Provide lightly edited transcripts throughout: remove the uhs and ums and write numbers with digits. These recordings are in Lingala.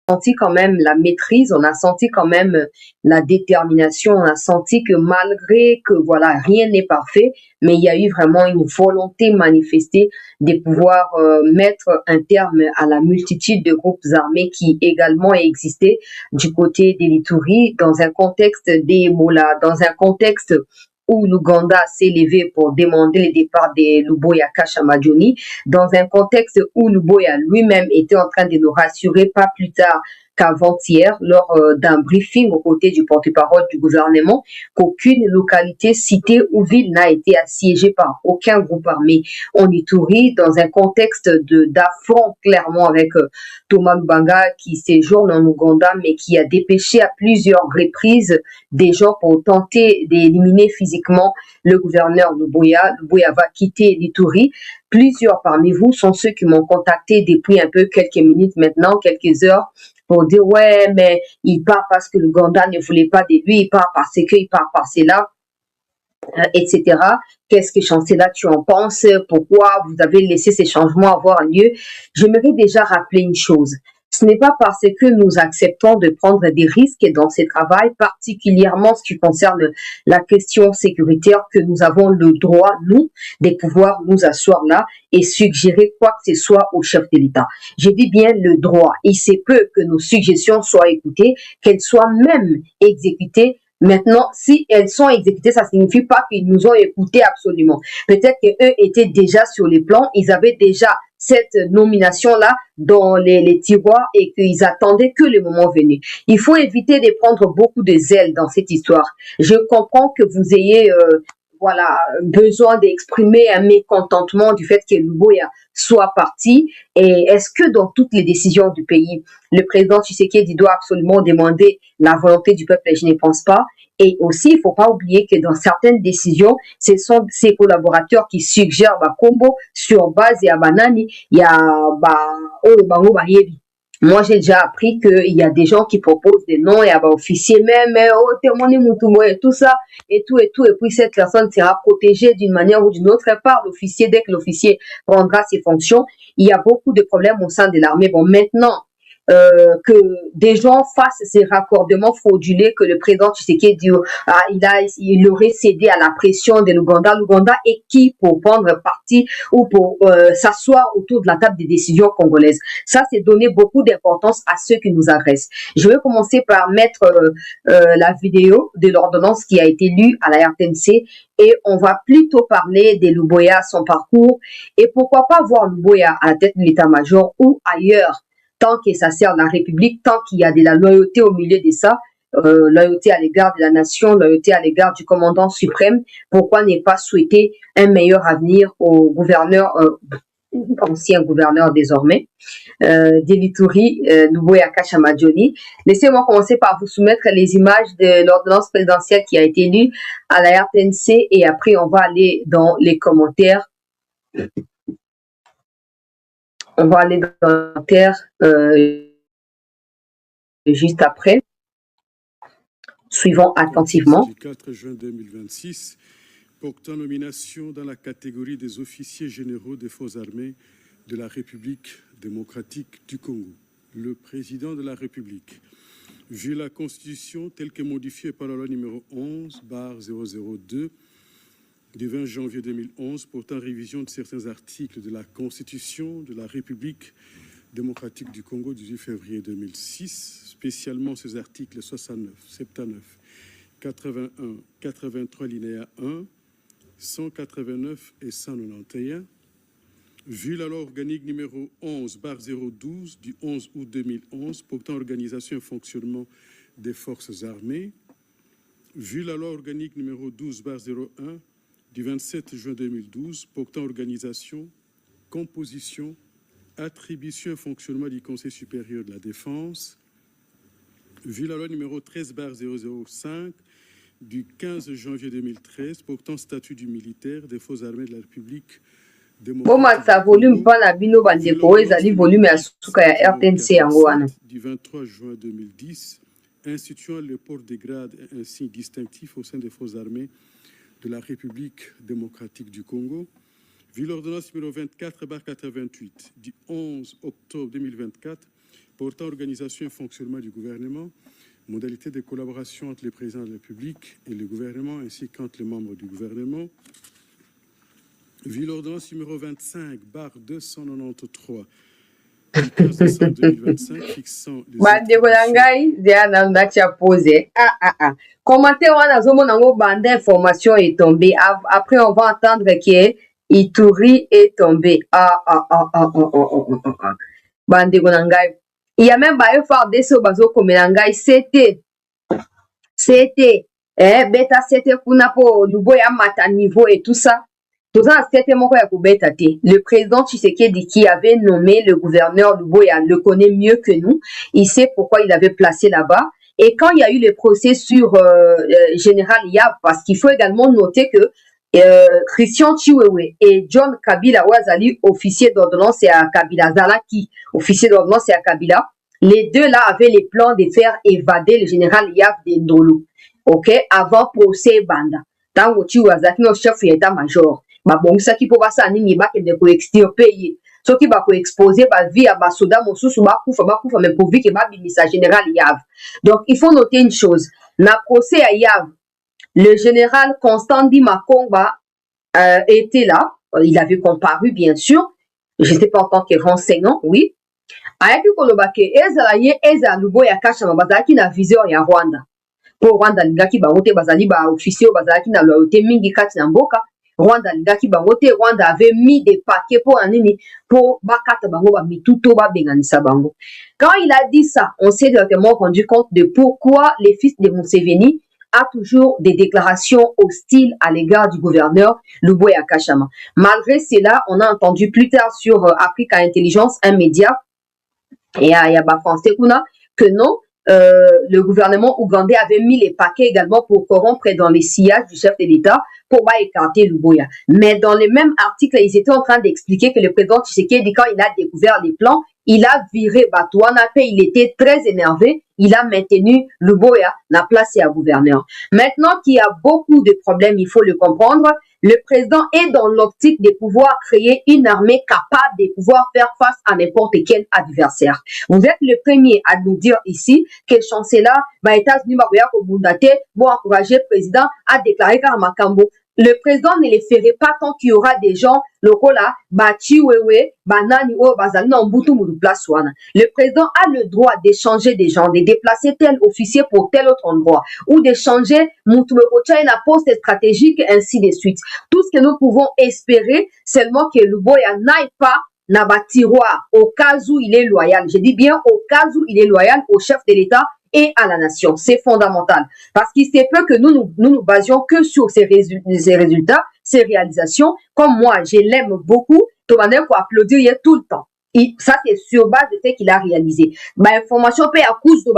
senti quand même la maîtrise, on a senti quand même la détermination, on a senti que malgré que voilà, rien n'est parfait, mais il y a eu vraiment une volonté manifestée de pouvoir mettre un terme à la multitude de groupes armés qui également existaient du côté de l'Ituri dans un contexte d'Ebola, dans un contexte où l'Ouganda s'est levé pour demander le départ de Luboya Kashamadjoni, dans un contexte où Luboya lui-même était en train de nous rassurer pas plus tard qu'avant-hier, lors d'un briefing aux côtés du porte-parole du gouvernement, qu'aucune localité, cité ou ville n'a été assiégée par aucun groupe armé en Ituri, dans un contexte d'affront clairement avec Thomas Lubanga qui séjourne en Ouganda, mais qui a dépêché à plusieurs reprises des gens pour tenter d'éliminer physiquement le gouverneur Luboya. Luboya va quitter l'Ituri. Plusieurs parmi vous sont ceux qui m'ont contacté depuis un peu quelques minutes maintenant, quelques heures, pour dire ouais, mais il part parce que l'Ouganda ne voulait pas de lui, il part parce qu'il part par là, etc. Qu'est-ce que Chancela, tu en penses? Pourquoi vous avez laissé ces changements avoir lieu? J'aimerais déjà rappeler une chose. Ce n'est pas parce que nous acceptons de prendre des risques dans ce travail, particulièrement ce qui concerne la question sécuritaire, que nous avons le droit, nous, de pouvoir nous asseoir là et suggérer quoi que ce soit au chef de l'État. Je dis bien le droit. Il se peut que nos suggestions soient écoutées, qu'elles soient même exécutées. Maintenant, si elles sont exécutées, ça ne signifie pas qu'ils nous ont écoutés absolument. Peut-être qu'eux étaient déjà sur les plans, ils avaient déjà cette nomination-là dans les tiroirs et qu'ils attendaient que le moment venu. Il faut éviter de prendre beaucoup de zèle dans cette histoire. Je comprends que vous ayez voilà, besoin d'exprimer un mécontentement du fait que Luboya soit parti. Et est-ce que dans toutes les décisions du pays, le président Tshisekedi doit absolument demander la volonté du peuple? Je ne pense pas. Et aussi, il ne faut pas oublier que dans certaines décisions, ce sont ses collaborateurs qui suggèrent Combo sur base et à Banani, il y a moi, j'ai déjà appris qu'il y a des gens qui proposent des noms et à officier même, témoigner et tout ça, et tout, et tout. Et puis, cette personne sera protégée d'une manière ou d'une autre par l'officier dès que l'officier prendra ses fonctions. Il y a beaucoup de problèmes au sein de l'armée. Bon, maintenant, que des gens fassent ces raccordements frauduleux que le président Tshisekedi il aurait cédé à la pression de l'Ouganda. L'Ouganda est qui pour prendre parti ou pour s'asseoir autour de la table des décisions congolaises? Ça, c'est donner beaucoup d'importance à ceux qui nous agressent. Je vais commencer par mettre la vidéo de l'ordonnance qui a été lue à la RTNC et on va plutôt parler de Luboya, son parcours et pourquoi pas voir Luboya à la tête de l'état-major ou ailleurs. Tant que ça sert la République, tant qu'il y a de la loyauté au milieu de ça, loyauté à l'égard de la nation, loyauté à l'égard du commandant suprême, pourquoi ne pas souhaiter un meilleur avenir au gouverneur, ancien gouverneur désormais, d'Elituri, Luboya Kashamadjoni. Laissez-moi commencer par vous soumettre les images de l'ordonnance présidentielle qui a été lue à la RTNC et après on va aller dans les commentaires. On va aller dans les commentaires juste après. Suivons attentivement. Du 4 juin 2026, portant nomination dans la catégorie des officiers généraux des forces armées de la République démocratique du Congo. Le président de la République, vu la Constitution telle que modifiée par la loi numéro 11/002 du 20 janvier 2011 portant révision de certains articles de la Constitution de la République démocratique du Congo du 18 février 2006, spécialement ces articles 69, 79, 81, 83 linéa 1, 189 et 191, vu la loi organique numéro 11/012 du 11 août 2011 portant organisation et fonctionnement des forces armées, vu la loi organique numéro 12/01 du 27 juin 2012 portant organisation, composition, attribution et fonctionnement du Conseil supérieur de la défense, vu la loi numéro 13/005 du 15 janvier 2013 portant statut du militaire des forces armées de la République démocratique du 23 juin 2010 instituant le port des grades et un signe distinctif au sein des forces armées de la République démocratique du Congo, vu l'ordonnance numéro 24/88 du 11 octobre 2024 portant organisation et fonctionnement du gouvernement, modalités de collaboration entre les présidents de la République et le gouvernement, ainsi qu'entre les membres du gouvernement, vu l'ordonnance numéro 25/293 du 15 décembre 2025 fixant les Commentaire, bande d'information est tombé. Après, on va entendre que Ituri est tombé. Bande Gonangai. Il y a même pas eu fort des sobazo comme Nangai. C'était, bêta, c'était Kunapo, Luboya Mata niveau et tout ça. Tout ça, c'était mon frère pour bêta. Le président Tshisekedi qui avait nommé le gouverneur Luboya le connaît mieux que nous. Il sait pourquoi il avait placé là-bas. Et quand il y a eu le procès sur Général Yav, parce qu'il faut également noter que Christian Chiwewe et John Kabila Ouazali, officier d'ordonnance et à Kabila Zalaki, officier d'ordonnance et à Kabila, les deux là avaient les plans de faire évader le général Yav de Ndolo, ok, avant procès Banda. Tango Chiwazaki, no chef d'état-major, bah bon, ça qui peut passer à Nini, bah, qu'il faut extirper. Ce qui va exposer ba vie à Basoda, mon sous ba koufa, mais pour vie que ma bimisa général Yav. Donc, il faut noter une chose. Na procès à Yav, le général Constant Di Makomba était là. Il avait comparu, bien sûr. Je ne sais pas en tant que renseignant, oui. Ayaki kolobake, ezalaye, ezalubo ya kasha mabazaki na viseur ya Rwanda. Pour Rwanda, ligaki baote bazali ba officier bazaki na loyauté mingi kati na mboka. Rwanda ligaki bangote, Rwanda avait mis des paquets pour anini, pour bakata bango ba mituto ba benganisa bango. Quand il a dit ça, on s'est directement rendu compte de pourquoi les fils de Museveni a toujours des déclarations hostiles à l'égard du gouverneur Luboya Kashama. Malgré cela, on a entendu plus tard sur Africa Intelligence, un média, et à Yaba Français que non, le gouvernement ougandais avait mis les paquets également pour corrompre dans les sillages du chef de l'État pour pas écarter Luboya. Mais dans le même article, ils étaient en train d'expliquer que le président Tshisekedi, quand il a découvert les plans, il a viré Batouanape, il était très énervé, il a maintenu Luboya, l'a placé à gouverneur. Maintenant qu'il y a beaucoup de problèmes, il faut le comprendre, le président est dans l'optique de pouvoir créer une armée capable de pouvoir faire face à n'importe quel adversaire. Vous êtes le premier à nous dire ici que le chancelier, États-Unis, vont encourager le président à déclarer Karamakambo. Le président ne les ferait pas tant qu'il y aura des gens locaux là, Chiwewe, Banani, Bazali, place. Le président a le droit d'échanger des gens, de déplacer tel officier pour tel autre endroit, ou d'échanger la poste stratégique, ainsi de suite. Tout ce que nous pouvons espérer, seulement que Luboya n'aille pas dans le tiroir au cas où il est loyal. Je dis bien au cas où il est loyal au chef de l'État et à la nation. C'est fondamental. Parce qu'il se peut que nous basions que sur ces résultats, ces réalisations. Comme moi, je l'aime beaucoup. Tomaner pour applaudir tout le temps. Et ça, c'est sur base de ce qu'il a réalisé. Information peut à cause de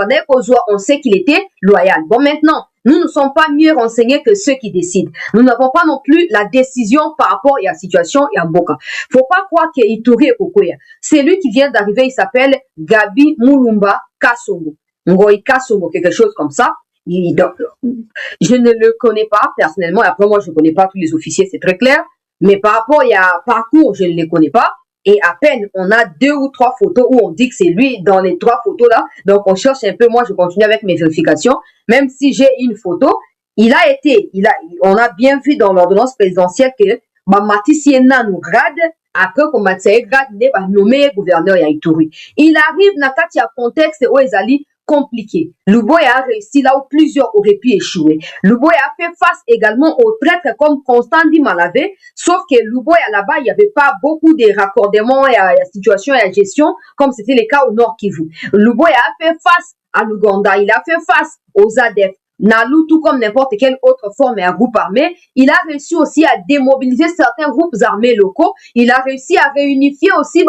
on sait qu'il était loyal. Bon, maintenant, nous ne sommes pas mieux renseignés que ceux qui décident. Nous n'avons pas non plus la décision par rapport à la situation et à Mboka. Faut pas croire qu'il est Ituri et Kokoya. C'est lui qui vient d'arriver, il s'appelle Gabi Mulumba Kasongo. Ngoi Kasongo, quelque chose comme ça. Je ne le connais pas personnellement. Et après, moi, je ne connais pas tous les officiers, c'est très clair. Mais par rapport à parcours, je ne les connais pas. Et à peine, on a 2 ou 3 photos où on dit que c'est lui dans les 3 photos là. Donc, on cherche un peu. Moi, je continue avec mes vérifications. Même si j'ai une photo, on a bien vu dans l'ordonnance présidentielle que Matisiena nous grade. Après, comme Mathieu grade, il est nommé gouverneur à Ituri. Il arrive dans un contexte où ils allaient compliqué. Luboya a réussi là où plusieurs auraient pu échouer. Luboya a fait face également aux traîtres comme Constant Di Malavé, sauf que Luboya là-bas, il n'y avait pas beaucoup de raccordements et à la situation et à la gestion, comme c'était le cas au Nord Kivu. Luboya a fait face à l'Ouganda, il a fait face aux ADF. Nalu, tout comme n'importe quelle autre forme et un groupe armé, il a réussi aussi à démobiliser certains groupes armés locaux. Il a réussi à réunifier aussi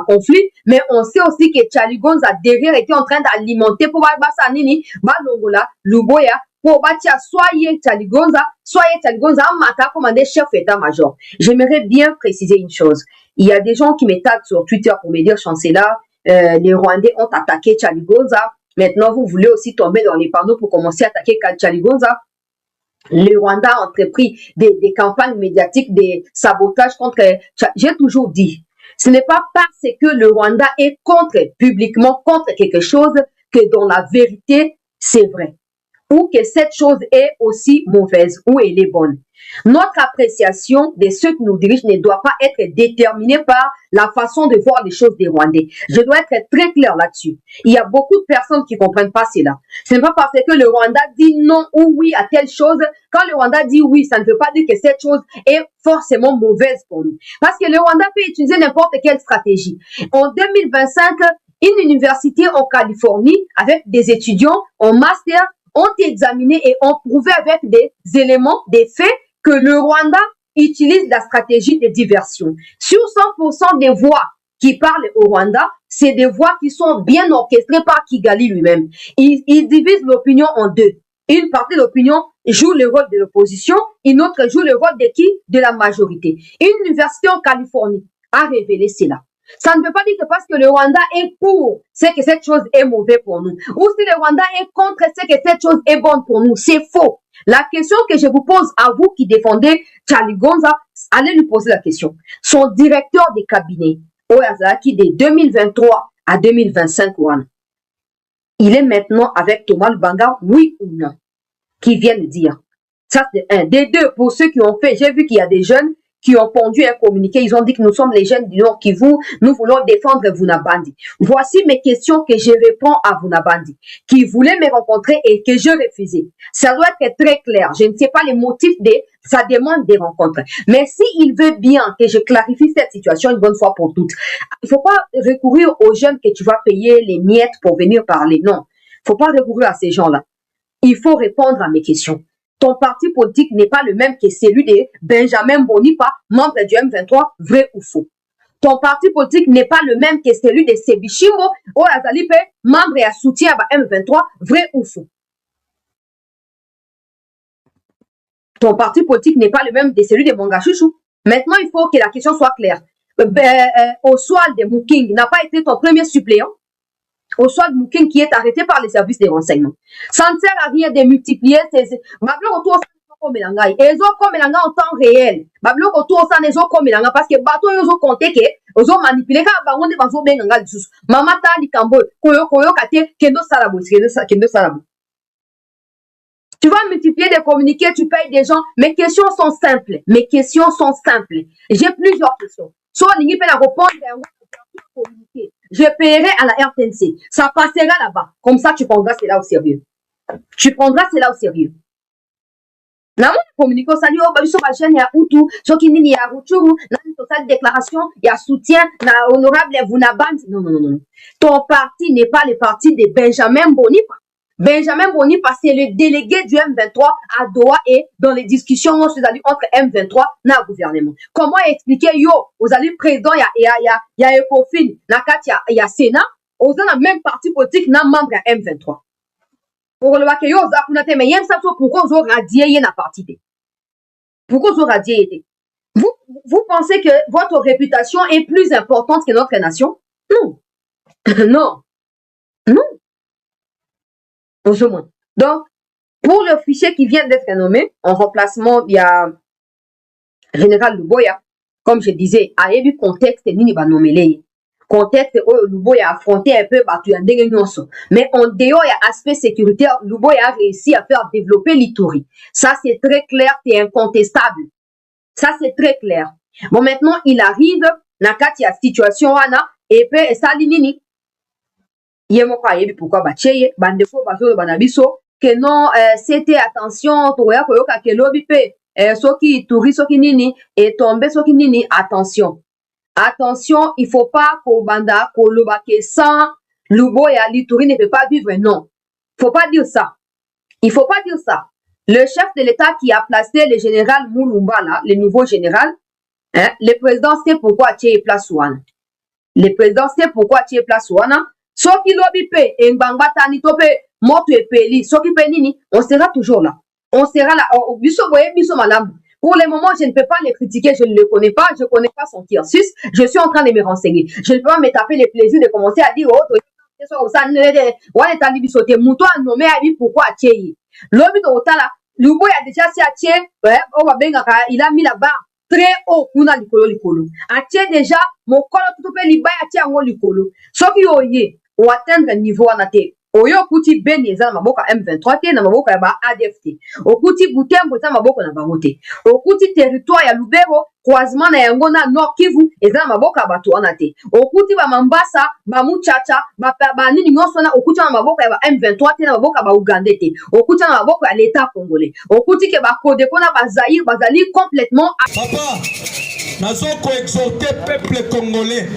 conflit. Mais on sait aussi que Charlie Gonza derrière était en train d'alimenter pour Luboya pour bâtir soyez Charlie Gonza, Mata commandé chef état-major. J'aimerais bien préciser une chose. Il y a des gens qui me taguent sur Twitter pour me dire, chancelier, les Rwandais ont attaqué Charlie Gonza. Maintenant, vous voulez aussi tomber dans les panneaux pour commencer à attaquer Charlie Gonza. Le Rwanda a entrepris des campagnes médiatiques, des sabotages contre... J'ai toujours dit, Ce n'est pas parce que le Rwanda est publiquement contre quelque chose, que dans la vérité, c'est vrai. Ou que cette chose est aussi mauvaise, ou elle est bonne. Notre appréciation de ceux qui nous dirigent ne doit pas être déterminée par la façon de voir les choses des Rwandais. Je dois être très clair là-dessus. Il y a beaucoup de personnes qui ne comprennent pas cela. Ce n'est pas parce que le Rwanda dit non ou oui à telle chose. Quand le Rwanda dit oui, ça ne veut pas dire que cette chose est forcément mauvaise pour nous. Parce que le Rwanda peut utiliser n'importe quelle stratégie. En 2025, une université en Californie, avec des étudiants en master, ont examiné et ont prouvé avec des éléments, des faits, que le Rwanda utilise la stratégie de diversion. Sur 100% des voix qui parlent au Rwanda, c'est des voix qui sont bien orchestrées par Kigali lui-même. Il divise l'opinion en deux. Une partie de l'opinion joue le rôle de l'opposition, une autre joue le rôle de qui? De la majorité. Une université en Californie a révélé cela. Ça ne veut pas dire que parce que le Rwanda est pour, c'est que cette chose est mauvaise pour nous. Ou si le Rwanda est contre, c'est que cette chose est bonne pour nous. C'est faux. La question que je vous pose à vous qui défendez Charlie Gonza, allez lui poser la question. Son directeur de cabinet, Oyazaki, de 2023 à 2025, il est maintenant avec Thomas Lubanga, oui ou non? Qui viennent dire. Ça, c'est un. Des deux, pour ceux qui ont fait, j'ai vu qu'il y a des jeunes qui ont pondu un communiqué, ils ont dit que nous sommes les jeunes du Nord Kivu, nous voulons défendre Vunabandi. Voici mes questions que je réponds à Vunabandi, qui voulait me rencontrer et que je refusais. Ça doit être très clair. Je ne sais pas les motifs de sa demande des rencontres. Mais s'il veut bien que je clarifie cette situation une bonne fois pour toutes, il ne faut pas recourir aux jeunes que tu vas payer les miettes pour venir parler. Non. Il ne faut pas recourir à ces gens-là. Il faut répondre à mes questions. Ton parti politique n'est pas le même que celui de Benjamin Bonipa, membre du M23, vrai ou faux. Ton parti politique n'est pas le même que celui de Sebishimbo, ou Azalipe, membre et soutien à M23, vrai ou faux. Ton parti politique n'est pas le même que celui de Mongachouchou. Maintenant, il faut que la question soit claire. Oswald de Muking n'a pas été ton premier suppléant. Oswald Mouking qui est arrêté par les services de renseignement. Ça ne sert à rien de multiplier ces... Bablo autour comme Melanga. Et ils ont comme Melanga en temps réel. Bablo autour ça les ont comme Melanga parce que bateau ils ont compté que ils ont manipulé quand bangon de bazo benanga dessous. Mama ta di kambo koyo kate kendo salabo kendo salabo. Tu vas multiplier des communiqués, tu payes des gens. Mes questions sont simples. Mes questions sont simples. J'ai plusieurs questions. Soit l'ingé peut la répondre communiqué. Je paierai à la RTNC. Ça passera là-bas. Comme ça, tu prendras cela au sérieux. Tu prendras cela au sérieux. N'a communiqué ça dit oh bah sur ma chaîne il y a Outou, sur qui il y a Routuru, dans une totale déclaration, il y a soutien, na honorable Vunabandi. Non. Ton parti n'est pas le parti de Benjamin Bonipa. Benjamin Bonipa, c'est le délégué du M23 à Doha et dans les discussions entre M23 et le gouvernement. Comment expliquer, yo, vous allez président, il y a Ecofin, il y a Sénat, vous avez le même parti politique, n'a membre de M23. Pour le que yo, vous avez mais y'aime ça, pourquoi vous avez radié na parti? Pourquoi vous avez radié? Vous pensez que votre réputation est plus importante que notre nation? Non. Non. Donc, pour le fichier qui vient d'être nommé, en remplacement, il y a Général Luboya, comme je disais, a eu contexte, ni va nommer contexte où Luboya a affronté un peu battu en dégueulasse. Mais en dehors, il y a aspect sécuritaire, Luboya a réussi à faire développer l'Ituri. Ça, c'est très clair, c'est incontestable. Ça, c'est très clair. Bon, maintenant, il arrive, il y a situation, et puis, ça, l'inini. Yemoko yebi pourquoi bacheye bandeko bazo banabiso que non c'était attention toya koyoka ke lobi pe soki touri soki nini et tomber soki nini attention il faut pas ko banda ko loba ke sans Luboya l'Ituri ne peut pas vivre non faut pas dire ça il faut pas dire ça le chef de l'État qui a placé le général Mulumba là le nouveau général le président sait pourquoi tu es place ouana le président sait pourquoi tu es place ouana. Soki lobi pe engba tani tope moto epeli soki pe nini on sera toujours là biso boye biso malam pour le moment je ne peux pas les critiquer je ne le connais pas je connais pas son cursus je suis en train de me renseigner je ne peux pas me taper le plaisir de commencer à dire oh ça ne wale tani biso te muto a nommé à lui pourquoi attier lobi to otala Lubo a déjà si attier on va benga il a mis la barre très haut kuna likolo atie déjà mokolo tout pe libaya atie yango likolo soki oye o atteindre niveau wana te oyo okuti Beni eza na maboko ya M23 te na maboko ya ba ADF te okuti Butembo eza na maboko na bango te okuti territoire ya Lubero croisement na yango na Nord Kivu eza na maboko ya bato wana te okuti ba Mambasa ba Muchacha ba nini nyonso na okuti na maboko ya ba M23 te na maboko ya ba Uganda te okuti na maboko ya l'État congolais okuti ke ba Codeco na ba Zaïre bazali complètement papa nazo ko exhorter peuple congolais.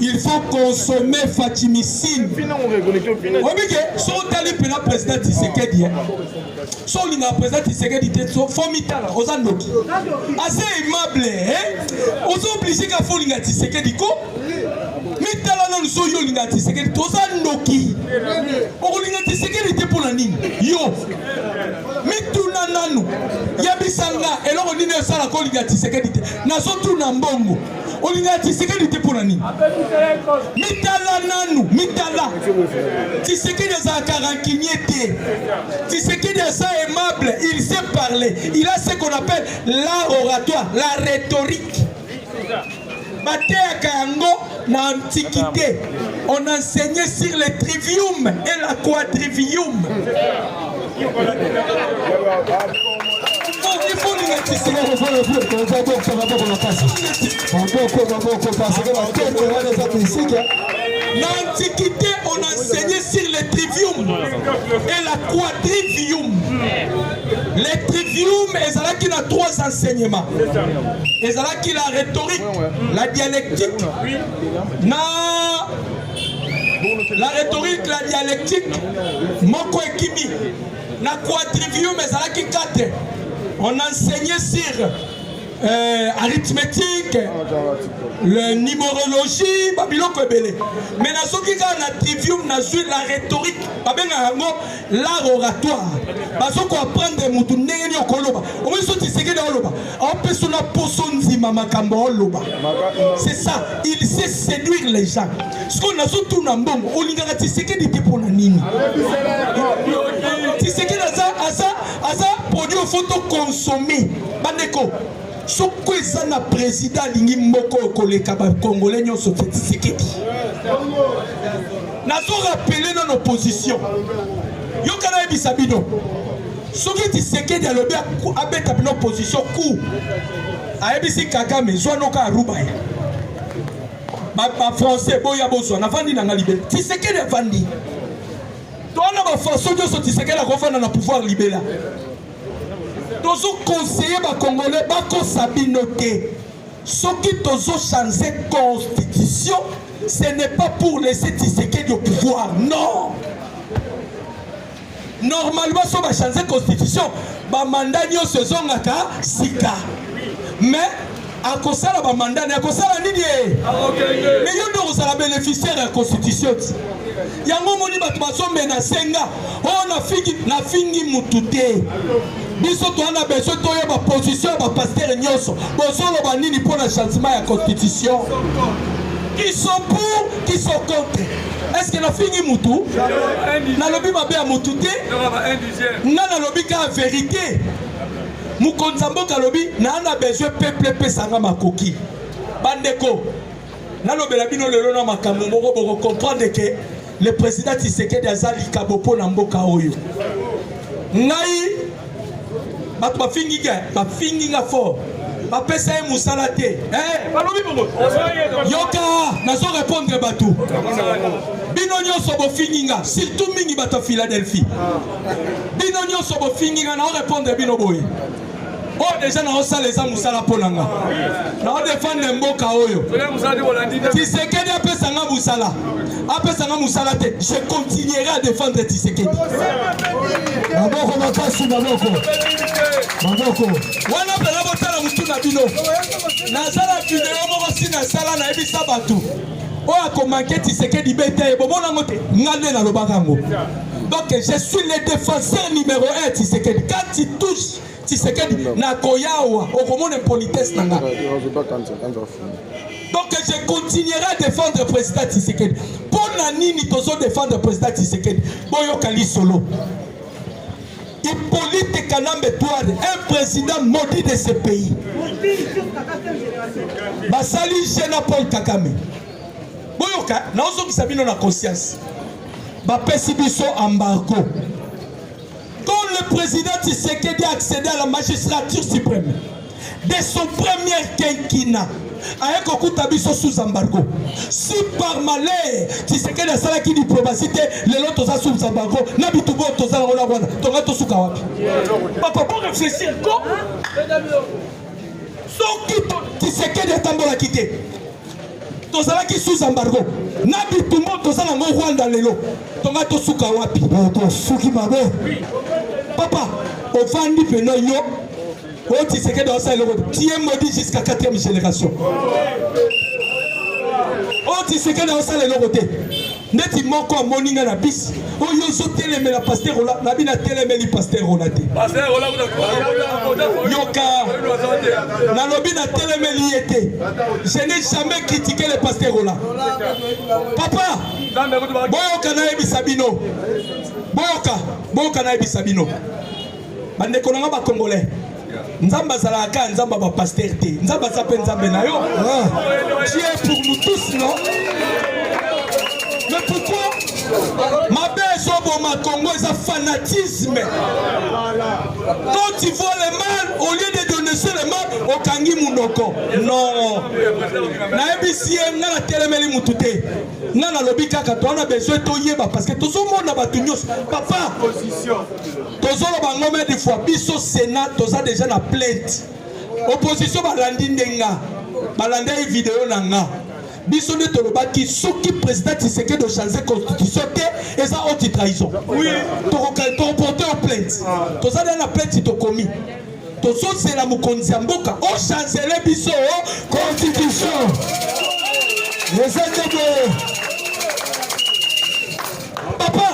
Il faut consommer fatimicine. Obike, so tali pena président Tshisekedi. So linga président Tshisekedi te so fomitala ozandoki. Assez aimable, hein? Ozo obligé ka fo linga Tshisekedi ko. Mitala na so yo linga Tshisekedi to ozandoki. O linga Tshisekedi te pour la nini? Yo. Mituna nanu. Yabisanga eloko nini osala ko linga Tshisekedi te. Na so tu na mbongo. Olinga Tshisekedi te pour la nini? Mitala nanu, mitala. Tshisekedi a karankiniete. Tshisekedi est aimable, il sait parler. Il a ce qu'on appelle l'art oratoire, la rhétorique. Batea Kayango, dans l'Antiquité, on enseignait sur le trivium et la quadrivium. Il faut l'Antiquité, on enseignait sur le trivium et la quadrivium. Le trivium, il a trois enseignements. Il a la rhétorique, la dialectique, la rhétorique, la dialectique, moko ekimi. Na quadrivium, il a 4. On enseignait sur arithmétique, la numérologie, Babylon Kobele. Mais dans ce qui est la trivium, la rhétorique, l'art oratoire. Parce qu'on apprend des mots, on peut sortir ce que on peut se la poser c'est ça, il sait séduire les gens. Ce qu'on a surtout dans le bon, on a dit ce qu'il était pour la nini. C'est ce qu'il a ça, produit au photo consommé. Bandeko. Soko ezana président lingi moko koleka ba congolais nyonso Tshisekedi. Nazo rappeler dans l'opposition. Yo kana ebisabino. Soki Tshisekedi alobi abeta bino opposition ku. Ayebisi Kagame zwanoka aruba ya. Ba français boya bozwa na vandi na ngalibe. Tshisekedi avandi. Tona ba façon de Tshisekedi a refanda na pouvoir libéral. Tozo conseiller ba congolais ba ko sabinoté. Ce qui tozo changer constitution, ce n'est pas pour laisser Tshisekedi au pouvoir, non. Normalement so ba changer constitution, ba mandat nyo saison ngaka sika. Mais à cause de la mandat, à cause de la nini. Mais yo ndo ko bénéficiaire de la constitution. Yango moni ba baso menacenga. On a fingi mutute. Biso to ana besoin to yo ba position ba pasteur nyoso. Bozolo ba nini pour le changement de la constitution. Qui sont pour, qui sont contre. Est-ce que na fingi mutu? Na lobi mabe ya mutute. Na lobi ka vérité. Mukonzambo kalobi na ana besoin peuple pesanga makoki. Bandeko. Na lobela bino lelo na makambo moko boko comprendre que le président Tshisekedi azali kabopo na mboka oyo. Ngai bato bafingi nga fort. Bapesa ye musala te. Balobi bongo. Yoka nazo répondre bato. Bino nyonso bofingi nga, surtout mingi bato Philadelphie. Bino nyonso bofingi nga na répondre bino boye. Oh déjà na osala eza musala ponanga. Na défendre mboka oyo. Tshisekedi apesa nga musala. Apesa nga musala te. Je continuerai à défendre Tshisekedi. Maboko makasi maboko. Maboko. Wana pela botala mutuna bino. Nazala video moko sina sala na ebisa batu. Oya komanke Tshisekedi bete bomona ngote ngane na lobakango. Donc je suis le défenseur numéro 1 Tshisekedi. Quand tu touches Tshisekedi na koyawa okomona politesse nanga. Donc je continuerai à défendre le président Tshisekedi. Pour la nini tozo défendre le président Tshisekedi. Boyo kali solo. Hippolyte Kanambe Touare, un président maudit de ce pays. Basali Jena Paul Kagame. Boyoka, naozo kisabino na conscience. Bapesi biso embargo. Quand le président Tshisekedi a accédé à la magistrature suprême, dès son premier quinquennat, avec Okuta biso sous embargo. Si par malheur Tshisekedi a sala ki diplomatie, les lotos a sous embargo, na bitubo tozala ona wana, tonga to suka wapi. Papa pour réfléchir quoi? Soki Tshisekedi atambola kité. Tozala ki sous embargo. Na bitubo tozala ngo Rwanda lelo. Tonga to suka wapi. To suki mabe. Papa, au vandi peno yo. Oh, Tshisekedi dans ça, tu es maudit jusqu'à 4e génération. Oh, Tshisekedi dans ça, le côté. Neti moko moninga na bis. Oh, yo zo teleme la pasteur ola, na bina teleme li pasteur ola te. Pasteur ola yoka. Na lobi na teleme li ete. Je n'ai jamais critiqué le pasteur ola. Papa, boyoka na ebi sabino. Boyoka na ebi sabino. Bande konanga ba congolais. Nzamba zalaka nzamba ba pasteur te. Nzamba zape nzambe na yo. Dieu est pour nous tous, non? Mais pourquoi? Ma belle sobo ma Congo est un fanatisme. Quand tu vois le mal, au lieu de dénoncer le mal, au kangi munoko. Non. Na ebisie na la telemeli mutute. Na la lobby kaka to on a besoin to yeba parce que tout le monde na batunyos. Papa. Tozolo bangome des fois biso Sénat toza déjà na plainte. Opposition balandi ndenga. Balanda vidéo nanga. Biso ne tolobaki soki président Tshisekedi de changer constitution te et ça haute trahison. Oui. To reporter en plainte. Toza na plainte to commis. Tozo c'est la mukonzi mboka. O changer biso constitution. Papa,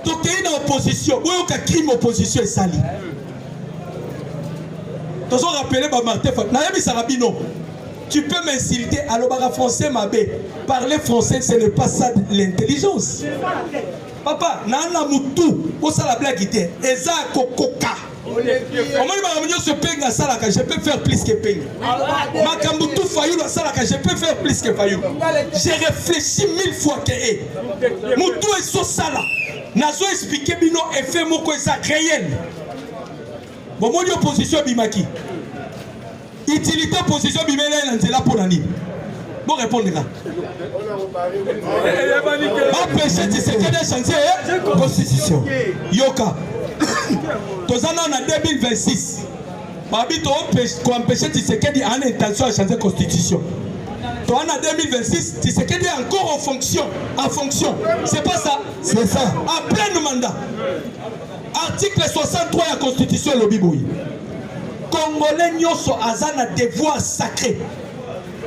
tu es dans l'opposition. Oui, il y a crime opposition et sali. Tu as rappelé Martin Sarabino. Tu peux m'insulter à l'obara français, ma bé. Parler français, ce n'est pas ça l'intelligence. Papa, nana mutu, où ça la blague était? Eza kokoka. Je peux faire plus que Peng. Makambutu Fayou la salaka, je peux faire plus que Fayou. J'ai réfléchi 1000 fois que Moutou est so sala. Nazo expliqué bino effet moko eza réel. Bon mon opposition bimaki. Utilité opposition bimela na nzela pour nani. Bon répondre là. Ma péché c'est que des chantiers constitution. Yoka. Tozana en 2026. Babi to empêcher Tshisekedi en intention à changer la constitution. Toi en 2026, Tshisekedi est encore en fonction. C'est pas ça. C'est ça. En plein mandat. Article 63 de la constitution lobby boui. Congolais nyoso azana devoir sacré.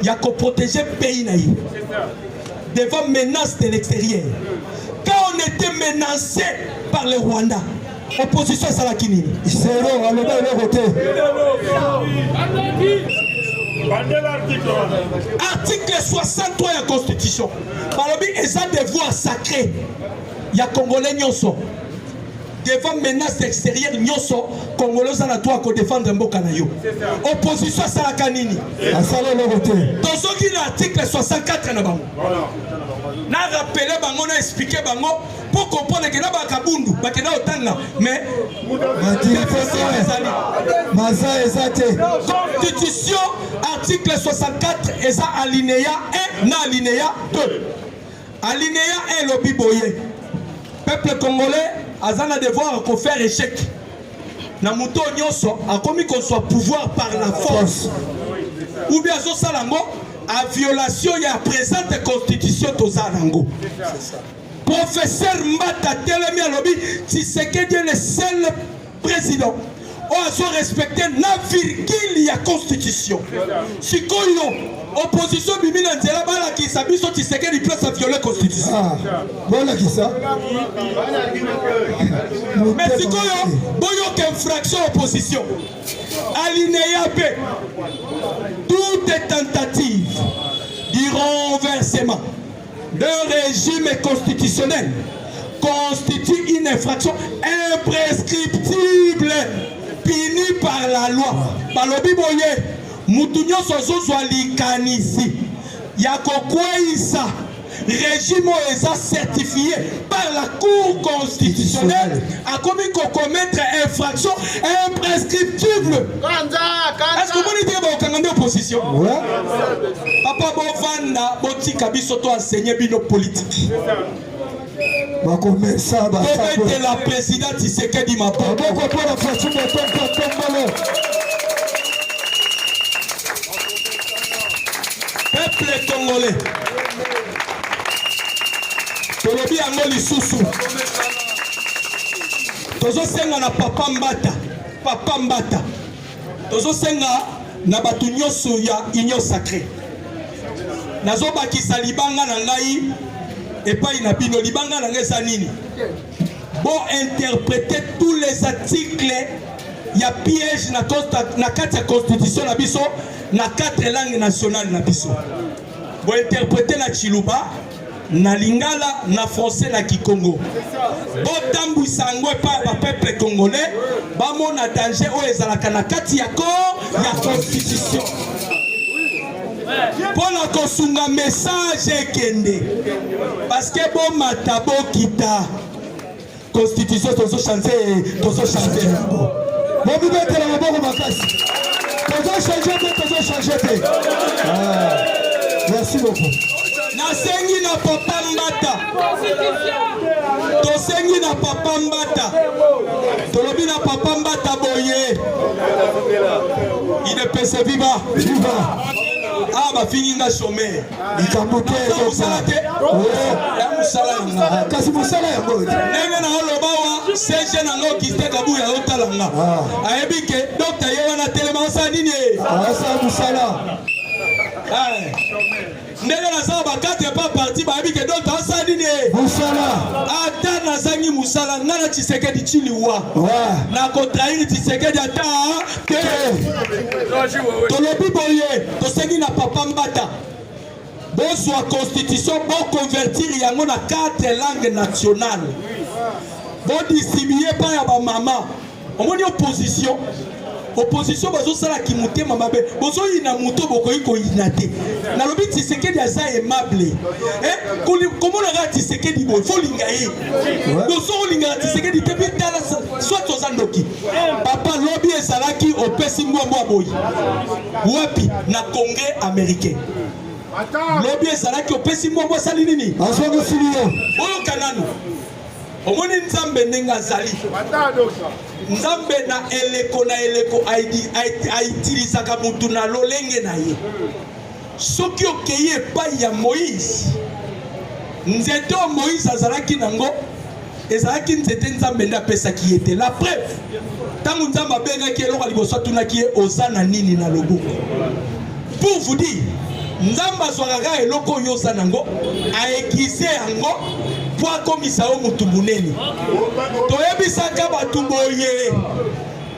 Il y a qu'à protéger le pays naïf devant menace de l'extérieur. Quand on était menacé par le Rwanda, opposition à Salakini. Article 63 de la Constitution. Balobi est un devoir sacré. Il y a Congolais nyoso. Devant menace extérieure, nyoso, Congolais à la droit qu'on défendre un bokanayo. Opposition à Salakanini. Tozoki l'article 64 na bango. Na rappelé bango, na expliqué bango pour comprendre que na ba kabundu, ba kena otanga, mais Constitution article 64 et ça alinéa 1 na alinéa 2. Alinéa 1 lobi boye. Peuple congolais azana devoir qu'on faire échec. Na muto nyonso a commis qu'on soit pouvoir par la force. Ou bien zo salango a violation ya présente constitution tozalango. Professeur Mbata Telemi alobi Tshisekedi est le seul président on a respecté la virgule ya constitution. Si opposition bimina nzela bala ki sabiso Tshisekedi place à violer constitution. Voilà qui ça. Mais si boyo qu'infraction opposition. Alinéa B. Toute tentative du renversement d'un régime constitutionnel constitue une infraction imprescriptible punie par la loi. Balobi boye mutu nyonso azozwa likanisi ya kokweyisa régime est certifié par la Cour constitutionnelle a commis qu'on commettre infraction imprescriptible. Est-ce que vous dites que vous avez opposition? Papa Bovanda, Botika Bisoto enseigné bino politique. Peut-être la présidente Tshisekedi m'a pas. Peuple congolais. Tolobi yango lisusu tozosenga na papa mbata tozosenga na batu nyonso ya union sacrée nazobakisa libanga na ngai epai na bino libanga na ngai eza nini bon interpréter tous les articles ya piège na kati ya constitution na biso na 4 langues nationales na biso bon interpréter na Chiluba na lingala na français na kikongo botambwisa yango epai ya bapeuple congolais bamona danger oyo ezalaka na kati ya constitution mpona kosunga message ekende parceke bomata bokita constitution tozochange yango bobibetela maboko makasi tozochange te merci beaucoup. Nasengi na papa mbata tosengi na papa mbata tolobi na papa mbata boye il ne peut se vivre ah ba fininga chômeur ikambote kasi musala yango nenge na oloba wa seje nango kiste kabu ya otalanga ayebi ke docteur ye wana telema osa nini asa musala ndenge nazala bakate pa parti bayebi ke docteur osa nini musala ata nazangi musala nga na Tshisekedi chiliwa na kotrahiri Tshisekedi ata te tolobi boye tosengi na papa mbata bozwa constitution boconvertir yango na 4 langues nationales bodistribue pa ya bamama omoni opposition bazosala kimutema mabe bozoyina moto bokoyi koyina te nalobi Tshisekedi aza aimable komonaka Tshisekedi boye folinga ye bozokolingaka Tshisekedi te bitala soit toza ndoki papa lobi ezalaki opesi mbwambwa boye wapi na congrès américain lobi ezalaki opesi mbwambwa asali nini oyo kananu omoni nzambe ndenge azali nzambe na eleko aitilisaka mutu na lolenge na ye soki okei epai ya Moïse nzete oyo Moïse azalaki nango ezalaki nzete nzambe nde apesaki ye te la preuve ntango nzambe abengaki eloko liboso atunaki ye oza na nini na loboko pour vous dire nzambe azwakaka eloko oyo oza nango aekize yango po akomisa yo mutu munene toyebisaka batu boye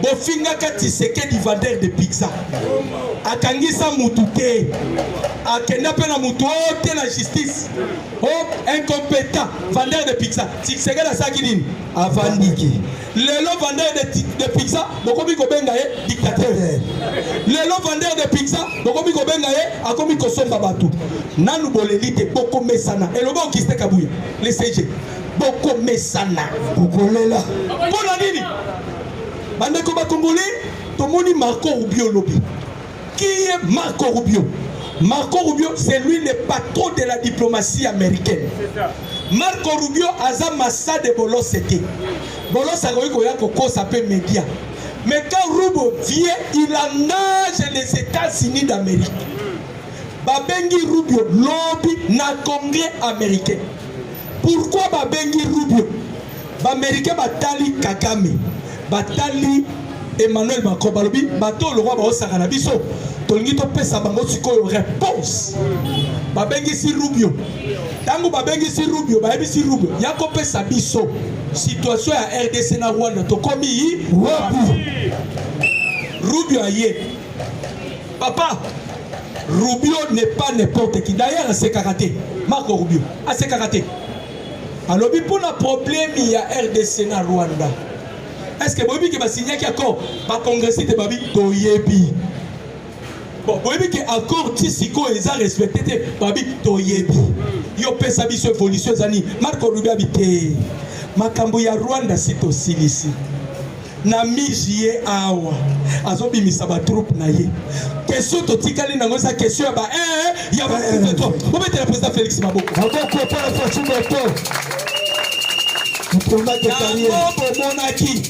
bofingaka Tshisekedi vendeur de pizza akangisa mutu te akenda pe na mutu oyo te na justice incompétent vendeur de pizza Tshisekedi asaki nini avandiki lelo vendeur de pizza bokomi kobenga ye dictateur lelo vendeur de pizza bokomi kobenga ye akomi kosomba batu nanu boleli te bokomesana eloba okiste kabuya le CG bokomesana kokolela mpona nini bandeko bakongolais tomoni Marco Rubio lobi qui est Marco Rubio? Marco Rubio c'est lui le patron de la diplomatie américaine. Marco Rubio aza massa de Bolos c'était Bolos akoki koya kokosa pe média mais quand Rubio vient il engage les États-Unis d'Amérique babengi Rubio lobby na congrès américain. Pourquoi babengi Rubio? Baméricain batali Kagame batali Emmanuel Macron balobi bato le roi baosaka na biso tolingi topesa bango sikoyo réponse babengisi Rubio tango babengisi Rubio bayebisi Rubio ya kopesa biso situation ya RDC na Rwanda tokomi wapi Rubio aye papa Rubio n'est pas n'importe qui d'ailleurs c'est karaté Marco Rubio c'est karaté Alors, pour le problème, il y a RDC na Rwanda. Est-ce que vous avez signé qu'il y a encore un congrès de Babi Toyebi? Bon, vous avez dit encore Tissiko et ça respecté Babi Toyebi. Yo pesa biso évolution zani. Marco Rubio habité. Makambo ya Rwanda c'est aussi ici. Na mijié awa. Azobi misaba troupe na ye. Question totikali na ngoza question ba il y a beaucoup de toi. Vous mettez le président Félix Maboko. Maboko pas la fortune de toi. Monaki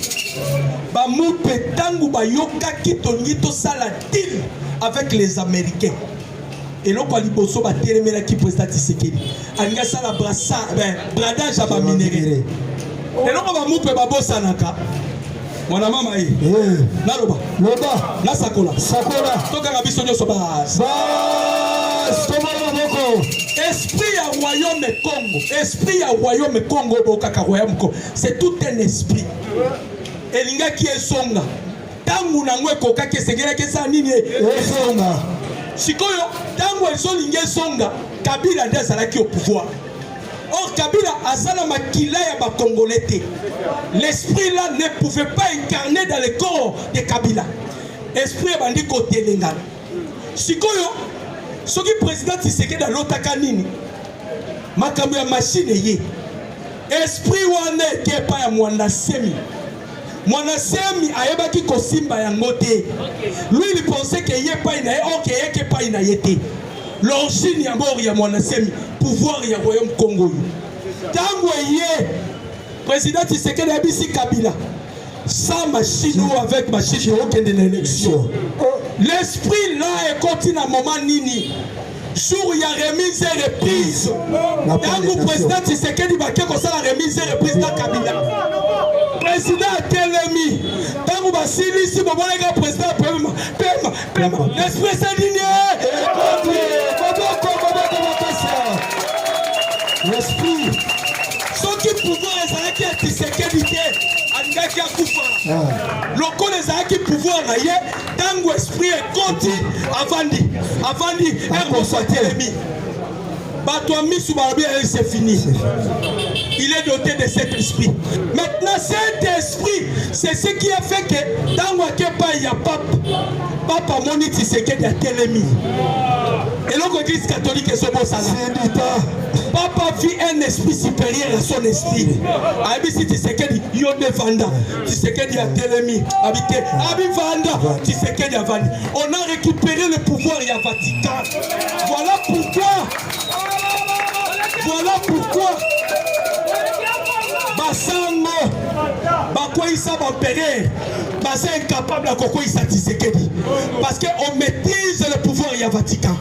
ba mupe tangu ba yoka kitongito sala deal avec les Américains et là quoi liboso ba telemela ki président Tshisekedi anga sala brasa bradage ba minéré et là ba mupe ba bosanaka mwana mama yi na loba na sakola toka na biso nyoso ba esprit à royaume Congo, esprit à royaume Congo, c'est tout un esprit. Elinga qui est songa, tangu na ngwe koka ke segera ke sa nini songa. Sikoyo tangu esolinga songa, Kabila ndia salaki au pouvoir. Or Kabila asala makila ya ba congolais. L'esprit là ne pouvait pas incarner dans le corps de Kabila. Esprit bandi côté lenga. Sikoyo ce qui président Tshisekedi dans l'otaka nini makambo ya machine ye esprit wana ke pa ya mwana semi ayebaki kosimba yango te lui il pensait que ye pa ina ye ok ye ke pa ina ye te l'origine ya mort ya mwana semi pouvoir ya royaume Congo tango ye président Tshisekedi abisi Kabila sans machine ou avec machine aucun de l'élection. L'esprit là est continue à moment nini. Jour il y a remise et reprise. Dans le président Tshisekedi va faire la remise et reprise dans Kabila. Président Telemi. Dans le Basili si vous voulez le président Pema. L'esprit c'est ligné. L'esprit. Ce qui pouvoir est qui est Tshisekedi. Loko les aki pouvoir na ye tango esprit et konti avandi Telemi bato misu barabi c'est fini. Il est doté de cet esprit. Maintenant cet esprit c'est ce qui a fait que tango akepa ya papa moni Tshisekedi ya Telemi et l'autre église catholique est sobo sana papa vit un esprit supérieur à son esprit. Abisi Tshisekedi yo devanda Tshisekedi a Telemi habité Abivanda Tshisekedi a vandi. On a récupéré le pouvoir ya Vatican. Voilà pourquoi Basango Bakoïsa Bampere Basa incapable à Kokoïsa Tshisekedi parce qu'on maîtrise le pouvoir ya Vatican.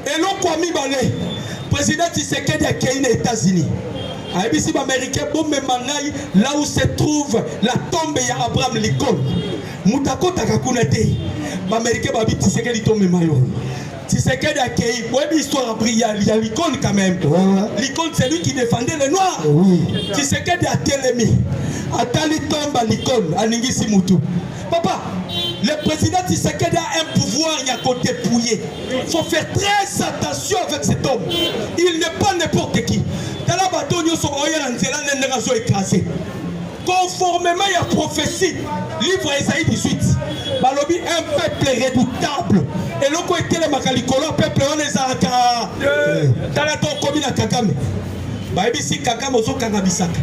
Et l'on quoi mi balé président Tshisekedi a créé les États-Unis. ABC américain bombe mangai là où se trouve la tombe ya Abraham Lincoln. Mutako takakunate. Américain babi Tshisekedi tombe mayo. Tshisekedi a créé une histoire brillante, il y a Lincoln quand même. Lincoln c'est lui qui défendait les Noirs. Tshisekedi a Telemi. Atali tombe Lincoln aningisi mutu. Papa, le président Tshisekedi a un pouvoir il y a côté dépouillé. Il faut faire très attention avec cet homme. Il n'est pas n'importe qui. Dans la bataille, ils sont écrasés. Conformément à la prophétie, livre Isaïe 18, Balobi, un peuple redoutable. Et l'on a été le Makalikolo, peuple on les a dans la tombe comme la Kagame. Baibisi Kagame ozo Kangabisaka.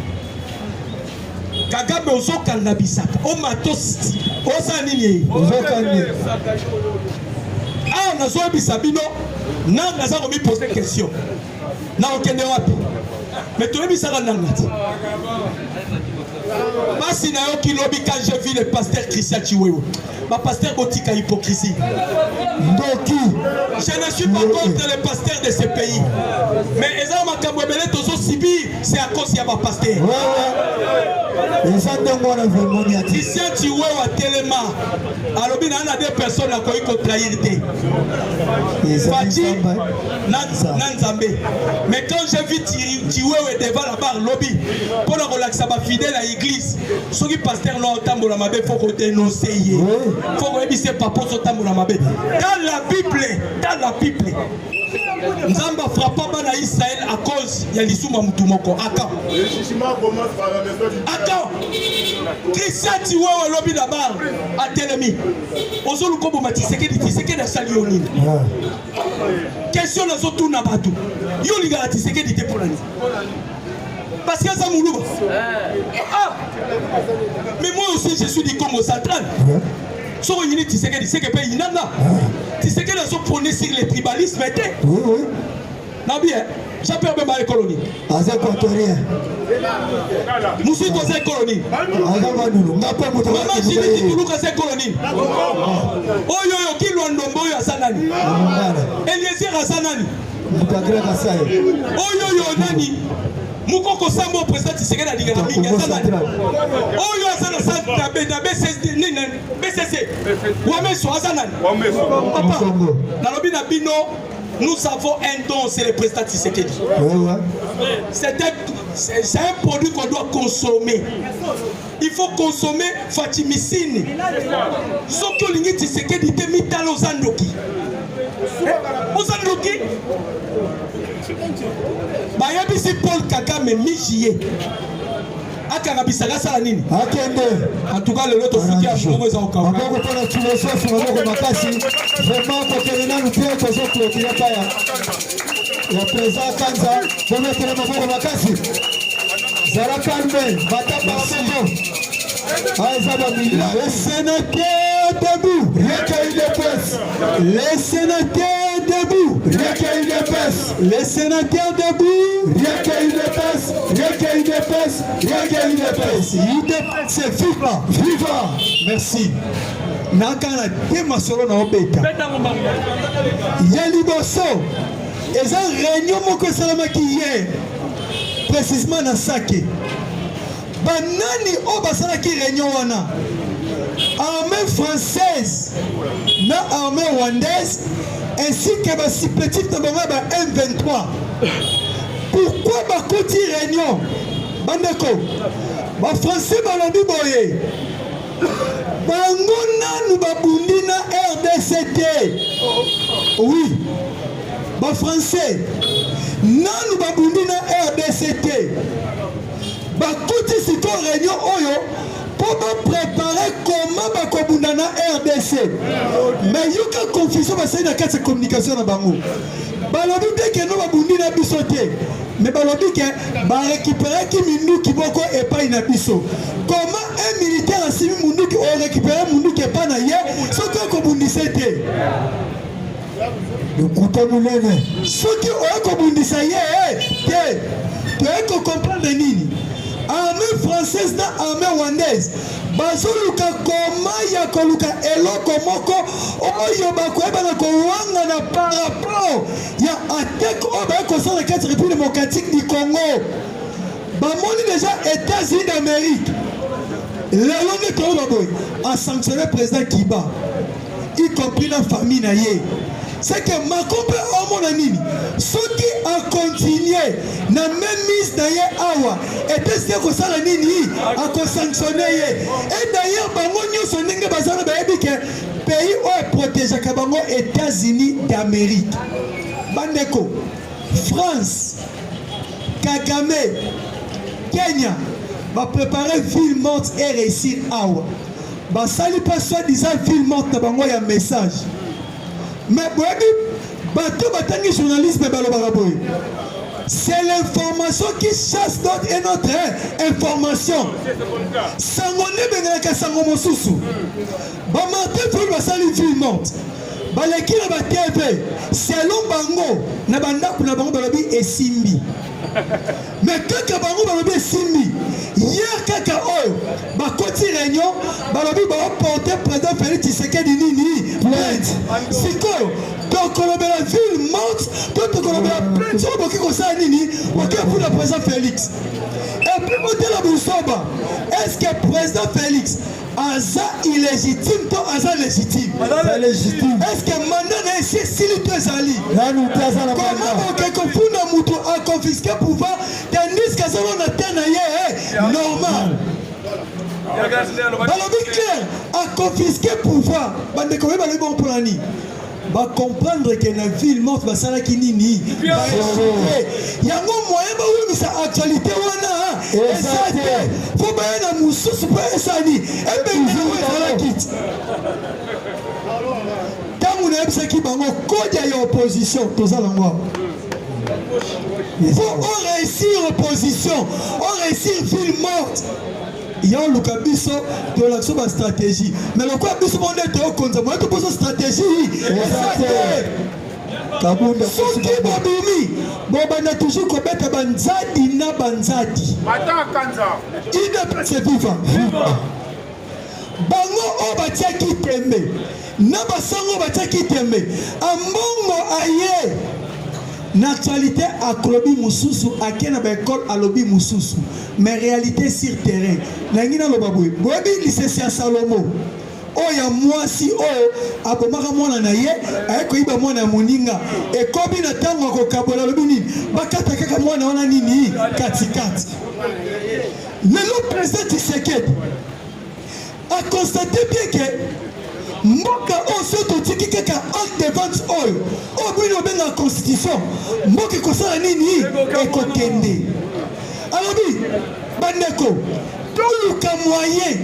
Kagame ozo Kangabisaka. O matos, oza nini? Ozo Kangabisaka. Ah, nazo bisabino, na nazo mi poser question. Na okende wapi? Mais tu es ça nangati. Basi na yo kilobi quand j'ai vu le pasteur Christian Chiwewe. Ma pasteur Botika hypocrisie. Doki. Je ne suis pas contre les pasteurs de ce pays. Mais Eza Makambwebele tozo sibi, c'est à cause ya ba pasteur. Christian Chiwewe a Telema. Alobi na deux personnes à quoi il trahir té. Fati Nanzambe. Mais quand j'ai vu Chiwewe devant la barre lobby pour le relaxer ma fidèle à l'église, ceux qui pasteur non tambo la mabe faut qu'on dénonce. Faut qu'on évite pas pour ce tambo la mabe. Dans la Bible, Nzamba frappa bana Israël à cause ya lisuma mutumoko. Aka. Le jugement commence par la maison du Aka. Christian Tiwa lobi d'abord à Telemi. Ozolu kobo matiseke ditiseke na salioni. Question na zotu na batu. Yo liga tiseke dité pour l'année. Parce que ça moulouba. Mais moi aussi je suis du Congo central. So on y tiseke diseke pe inanga. Tiseke na so prôner sur les tribalismes était. Oui. Na bien, j'appelle même les colonies. Aza Équatorien. Moussi ko c'est colonie. Aza Manulu. Ngapa mutu. Maman Jimmy Tulu ko c'est colonie. Oyo yo ki Lwandombo yo asanani. Eliezer asanani. Mutagra Kasai. Oyo yo nani. Mukoko Sambo président Tshisekedi na dinga na mingi asanani. Oyo asana santa na BCC. Wameso asanani. Papa. Na lobi na bino. Nous avons un don, c'est le président Tshisekedi. C'est un produit qu'on doit consommer. Il faut consommer Fatimissine. Sauf que l'ingé Tshisekedi te mitalo Ozandoki. Ozandoki. Bayabi si Paul Kagame mijié. Akarabisaka sala nini? Akende. En tout cas, le lot officiel a changé au Kawa. Maboko pona tuleso sur maboko makasi. Vraiment ko kelena nutie ko zo clôturer pa ya président Kanza. Pour mettre maboko makasi. Zara calme, bata parfait. Le sénateur debout, recueil de presse. Le sénateur debout, recueil de presse. Le sénateur debout, recueil de presse. Recueil de presse, recueil de presse. C'est viva, viva. Merci. Nakana tema solo na obeta. Yaliboso. Eza réunion moko salamaki hier. Précisément na Sake. Banani o basala ki réunion wana. Armée française na armée rwandaise ainsi que ba supplétif na bango ba M23. Pourquoi ba koti réunion? Bandeko. Ba français balobi boye. Bango nanu babundi na RDCT. Oui. Ba français nanu babundi na RDCT. Bakuti siko réunion oyo pour préparer comment bakobunda na RDC. Mais yoka confusion basali na kati communication na bango. Balobi que no babundi na biso te. Mais balobi que ba récupérer ki minduki boko epai na biso. Comment un militaire asimi munduki o récupérer munduki epai na ye soki kobundisa te. Le couteau moulene. Soki o kobundisa ye te. Tu es comprendre nini? Armée française na armée rwandaise bazoluka koma ya koluka eloko moko oyo bakoyeba na kowanga na par rapport ya attaque oyo bayekosala na kati République démocratique du Congo. Bamoni déjà États-Unis d'Amérique lelo nde toyo baboye a sanctionné président Kiba y compris la famille na ye. C'est que Makombe Omona Nini, ceux qui ont continué, na même mise d'ailleurs awa, et est-ce que ça la Nini a sanctionné. Et d'ailleurs, Bango Nyo Sonenge Bazana Baebi que pays où est protégé Kabango États-Unis d'Amérique. Bandeko, France, Kagame, Kenya, va préparer ville morte et réussir awa. Ba sali pas soi-disant ville morte na Bango ya message. Mais bateau batangi journalisme balobaraboy. C'est l'information qui chasse d'autres et notre information. Sangone bengalaka sango mosusu. Ba Martin Fayulu basali ville morte. Baleki na ba TV selon bango na bandaku na bango balobi esimbi. Mais kaka bango balobi esimbi. Hier kaka oyo bakoti réunion balobi ba porter président Félix Tshisekedi nini plainte. Siko donc la ville morte donc la plainte sur boki ko sa nini OK pour le président Félix. Et puis monter la Boussoba. Est-ce que président Félix Aza illégitime to Aza légitime? Légitime. Est-ce que mandat na ici s'il te zali? Là nous plaza la comment OK ko funa mutu a confisquer pouvoir tandis que ça on a tenaye normal. Balobi clair a confisqué pouvoir. Bande ko balobi bon pour ani. va comprendre que la ville morte va s'arrêter qui nini. Il y a un moyen où ça actualité wana. Exact. Faut bien la moussous pas ça ni. Et ben ça quitte. Quand on a ça qui bango code ya opposition tous à l'endroit. On réussit opposition, on réussit ville morte. Il y a le cabisso de l'action de stratégie. Mais le cabisso on est au compte, moi tu poses stratégie. Ce qui va dormir, bon on a toujours commettre banzadi na banzadi. Il ne peut se vivre. Bango o batia ki tembe. Na basango batia ki tembe. Amongo aye. L'actualité à Kolobi Moussousou, à Kena Bekol à Lobi Moussousou. Mais réalité sur terrain. Nangina Lobaboué. Bobi licencié Salomo. Oh ya moi si oh abomaka mwana na ye ayeko iba mwana moninga e kobi na tango ko kabola lobini bakata kaka mwana wana nini katikati. Le président Tshisekedi a constaté bien que mboka oso totiki kaka acte de vente oyo obino benga constitution mboka kosala nini ekokende alobi bandeko toluka moyen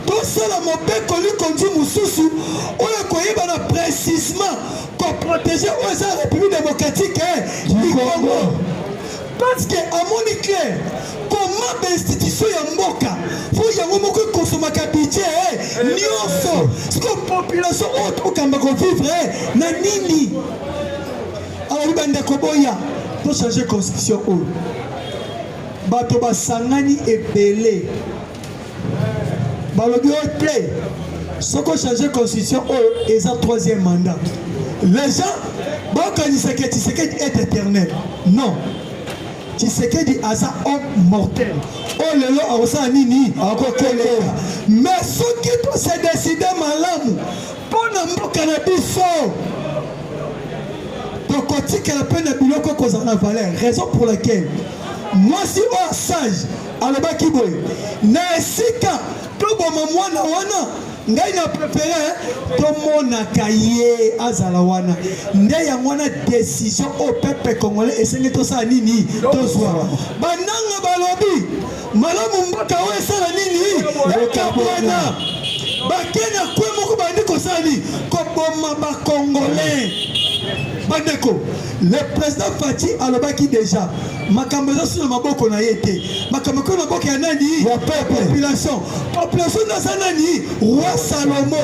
tosala mobeko likondi mosusu oyo koyeba na précisement koprotéger oyo eza république démocratique du Congo parce que amoni clair comment l'institution ya mboka faut yango moko konsomaka budget nyonso siko population oyo okamba kovivre na nini alors bandeko boya to changer constitution oyo bato basangani ebele balobi oyo te soko changer constitution oyo eza troisième mandat les gens bakanisa que Tshisekedi est éternel non Tshisekedi asa homme mortel. Oh lelo aosa nini akokeleka. Mais ceux qui tous se décident malamu pona mboka na biso. Tokotika la peine biloko koza na valeur. Raison pour laquelle moi si o sage alobaki boy na esika to boma mwana wana ngai na préféré to monaka ye azala wana nde yango wana décision au peuple congolais esengi tosala nini tozwa bananga balobi malamu mboka oyo esala nini ekabwana bakena kwe moko bandi kosala nini koboma bacongolais bandeko le président Fati alobaki déjà makambo sur le maboko na yete makambo ko na boka ya nani ya population na nani roi Salomo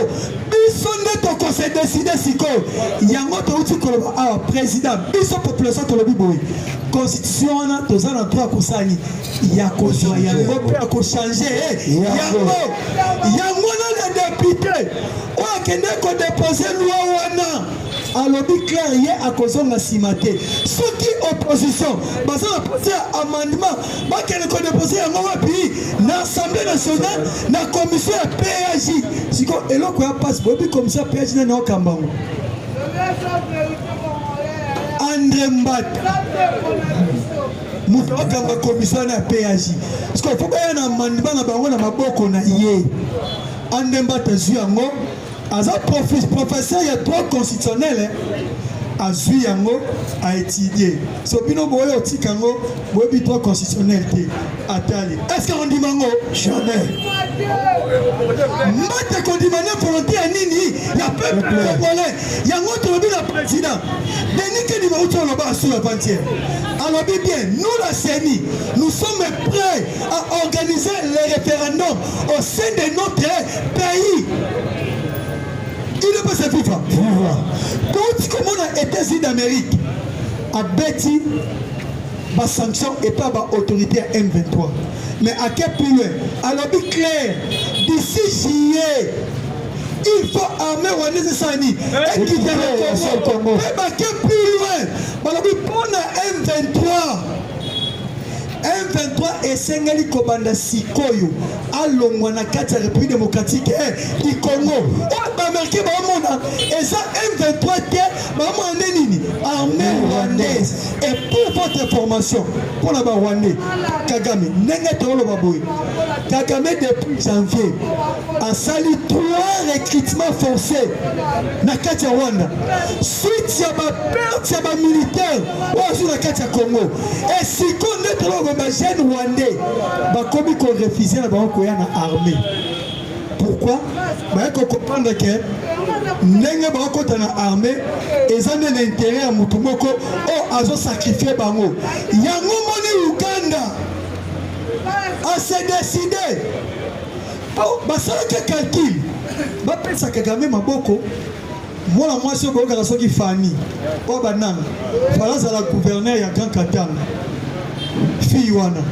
biso nde to se décider siko yango to uti koloba ah président biso population to lobi boy constitution na to za na droit kosani ya kozwa yango pe ko changer yango na député o akende ko déposer loi wana alobi clair ye akozonga simate soki opposition bazala poser amendement bakene ko déposer yango wapi na assemblée nationale na commission ya PAJ siko eloko ya passe bobi commission ya PAJ na okambango André Mbata mutu akamba commission ya PAJ siko faut ba na amendement na bango na maboko na ye André Mbata zui yango aza professeur ya droit constitutionnel azui yango a étudier so bino boyo tikango boyebi droit constitutionnel te atali est-ce que on dit mango jamais mbate kondimane volonté ya nini ya peuple congolais yango tolobi na président Denis Kedi Mauti oloba sur la pantière alobi bien nous la CENI nous sommes prêts à organiser les référendums au sein de notre pays. Il ne peut se vivre. Quand comme on a États-Unis d'Amérique a bâti ma sanction et pas ma autorité à M23. Mais à quel plus loin? Alors, bien clair, d'ici juillet, il faut armer Rwanda Sani et quitter le Congo. Mais à quel plus loin? Alors, pour la M23, M23 esengeli kobanda sikoyo alongwa na kati ya République démocratique du Congo. Bamerke baomona eza M23 te baomona nini armée rwandaise. Et pour votre information, pour la Rwandais, Kagame ndenge toloba boye Kagame depuis janvier a sali 3 recrutements forcés na kati ya Rwanda suite ya ba perte ya ba militaire ozo na kati ya Congo. Et si konde toloba ba jeune Rwandais bakomi ko refuser na ba ko ya na armée. Pourquoi? Bah, il faut comprendre que ndenge bakota na armée eza na intérêt ya mutu moko o azo sacrifier bango. Yango moni Uganda a se décidé basala ke calcul bapesa Kagame maboko mwana mwasi okoyoka soki Fani o bananga falaza la gouverneur ya Grand Katanga fille wana.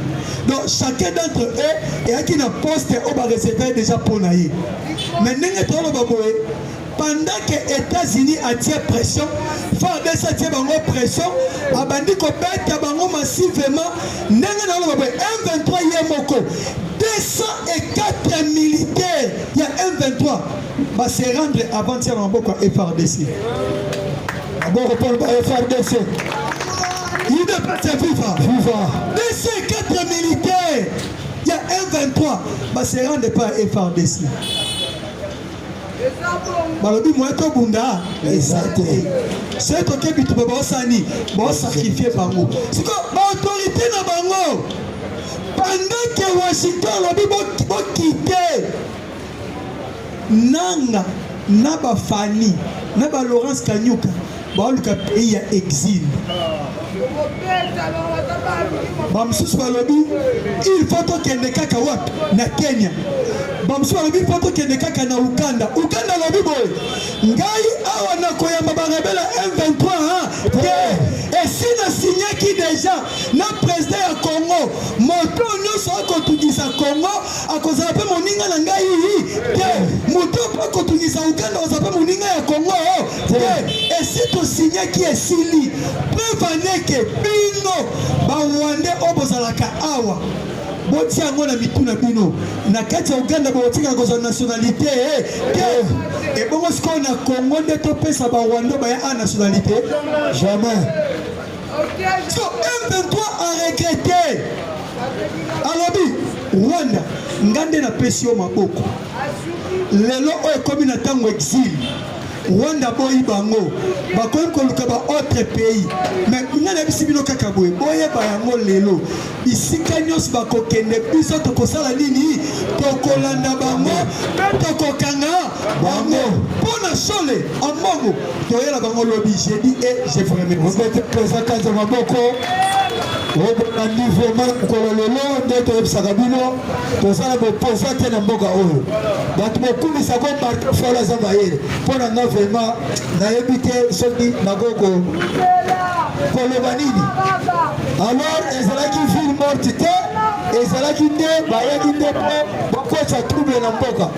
Donc chacun d'entre eux est qui na poste au bas réservé déjà pour naïe. Mais n'engagez pas le baboué. Pendant que les États-Unis attirent pression, FARDC attire pression, abandi ko bête bango massivement. N'engagez pas le baboué. M23 yemoko 204 militaires. Il y a M23 va se rendre avant-hier en boko FARDC. D'abord répondre à FARDC. Il ne peut pas se vivre. 204 militaires. Il y a M23. Bah, c'est rendre pas FARDC. Balobi moito bunda. Exact. C'est toi qui bitu baba osani. Bon sacrifier bango. C'est quoi l'autorité na bango? Pendant que Washington lobi bo quitter. Nanga na ba Fani, na ba Laurence Kanyuka. Ba luka pays ya exil. Bamsusu balobi il faut tokende kaka wapi na Kenya. Bamsusu balobi il faut tokende kaka na Uganda. Uganda lobi boy ngai awa na koyamba ba rebelle M23 et si na signé qui déjà na président ya Congo moto nyonso akotungisa Congo akozala pe moninga na ngai te moto akotungisa Uganda akozala pe moninga ya Congo et si to signé qui est sili prévenez que bino ba Rwanda obozalaka awa boti yango na mituna bino na kati ya Uganda botika koza nationalité et bon ce qu'on a Congo de topesa ba Rwanda ba ya nationalité jamais. So M23 a regretté alobi Rwanda ngande na pesio maboko lelo oyo komi na tango exil Rwanda boyi bango bakoyi koluka ba autre pays mais ngana bisibino kaka boye boye ba yango lelo bisika nyos bakokende biso tokosala nini tokolanda bango tokokanga bango pona sole amongo toyela bango lobi j'ai dit et j'ai vraiment vous mettez présent quand maboko au niveau même kololo ndeto ebisaka bino tozala bopoza te na mboka oyo bato bokumisa ko marque fola za bayele pona nga vraiment nayebi te soki nakoko koloba nini alors ezalaki ville morte te ezalaki nde bayaki nde po bakoca trouble na mboka